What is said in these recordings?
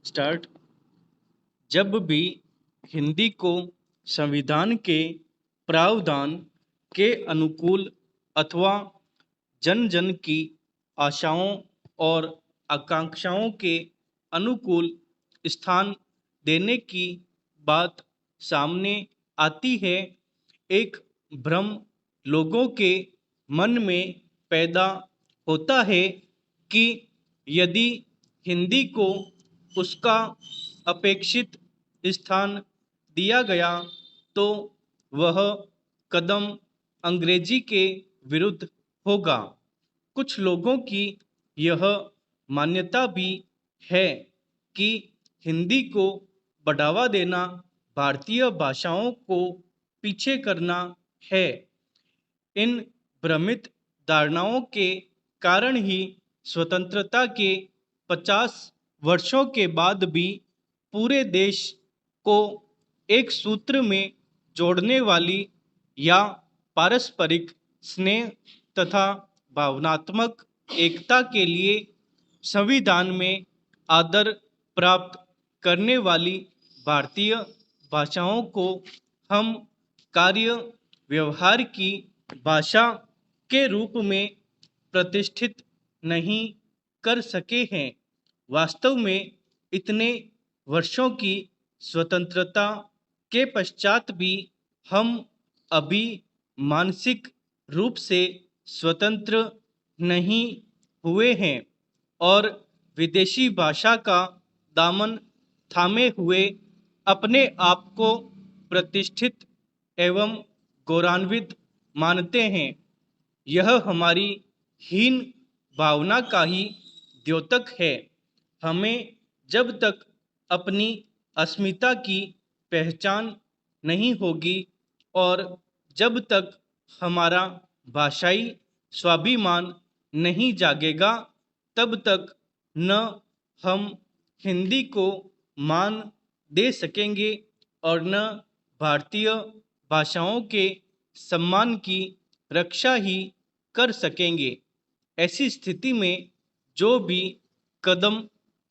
Start. जब भी हिंदी को संविधान के प्रावधान के अनुकूल अथवा जन जन की आशाओं और आकांक्षाओं के अनुकूल स्थान देने की बात सामने आती है, एक भ्रम लोगों के मन में पैदा होता है कि यदि हिंदी को उसका अपेक्षित स्थान दिया गया तो वह कदम अंग्रेजी के विरुद्ध होगा। कुछ लोगों की यह मान्यता भी है कि हिंदी को बढ़ावा देना भारतीय भाषाओं को पीछे करना है। इन भ्रमित धारणाओं के कारण ही स्वतंत्रता के 50 वर्षों के बाद भी पूरे देश को एक सूत्र में जोड़ने वाली या पारस्परिक स्नेह तथा भावनात्मक एकता के लिए संविधान में आदर प्राप्त करने वाली भारतीय भाषाओं को हम कार्य व्यवहार की भाषा के रूप में प्रतिष्ठित नहीं कर सके हैं। वास्तव में इतने वर्षों की स्वतंत्रता के पश्चात भी हम अभी मानसिक रूप से स्वतंत्र नहीं हुए हैं और विदेशी भाषा का दामन थामे हुए अपने आप को प्रतिष्ठित एवं गौरवान्वित मानते हैं। यह हमारी हीन भावना का ही द्योतक है। हमें जब तक अपनी अस्मिता की पहचान नहीं होगी और जब तक हमारा भाषाई स्वाभिमान नहीं जागेगा, तब तक न हम हिंदी को मान दे सकेंगे और न भारतीय भाषाओं के सम्मान की रक्षा ही कर सकेंगे। ऐसी स्थिति में जो भी कदम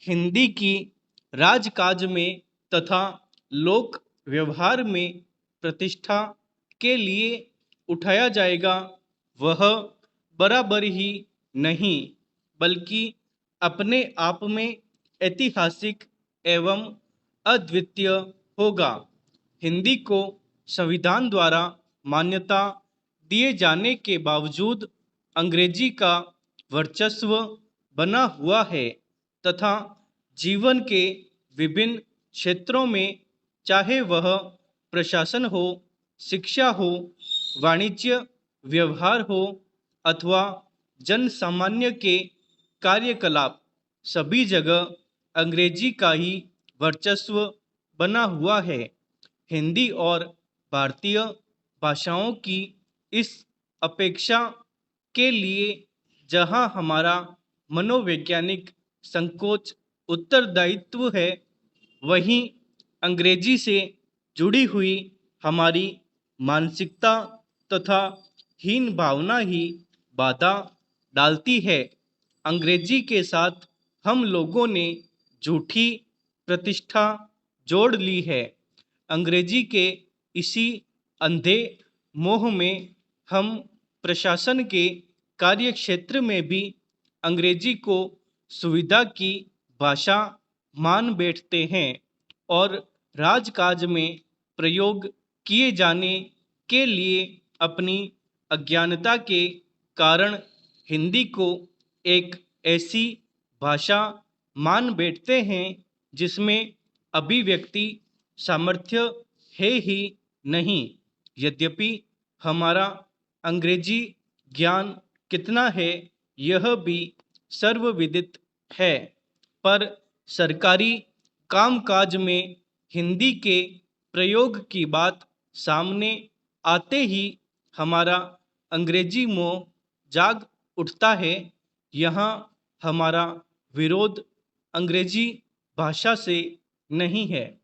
हिंदी की राजकाज में तथा लोक व्यवहार में प्रतिष्ठा के लिए उठाया जाएगा, वह बराबर ही नहीं बल्कि अपने आप में ऐतिहासिक एवं अद्वितीय होगा। हिंदी को संविधान द्वारा मान्यता दिए जाने के बावजूद अंग्रेजी का वर्चस्व बना हुआ है तथा जीवन के विभिन्न क्षेत्रों में, चाहे वह प्रशासन हो, शिक्षा हो, वाणिज्य व्यवहार हो अथवा जन सामान्य के कार्यकलाप, सभी जगह अंग्रेजी का ही वर्चस्व बना हुआ है। हिंदी और भारतीय भाषाओं की इस अपेक्षा के लिए जहां हमारा मनोवैज्ञानिक संकोच उत्तरदायित्व है, वहीं अंग्रेजी से जुड़ी हुई हमारी मानसिकता तथा हीन भावना ही बाधा डालती है। अंग्रेजी के साथ हम लोगों ने झूठी प्रतिष्ठा जोड़ ली है। अंग्रेजी के इसी अंधे मोह में हम प्रशासन के कार्य क्षेत्र में भी अंग्रेजी को सुविधा की भाषा मान बैठते हैं और राजकाज में प्रयोग किए जाने के लिए अपनी अज्ञानता के कारण हिंदी को एक ऐसी भाषा मान बैठते हैं जिसमें अभिव्यक्ति सामर्थ्य है ही नहीं। यद्यपि हमारा अंग्रेजी ज्ञान कितना है यह भी सर्वविदित है, पर सरकारी कामकाज में हिंदी के प्रयोग की बात सामने आते ही हमारा अंग्रेजी मोह जाग उठता है। यहाँ हमारा विरोध अंग्रेजी भाषा से नहीं है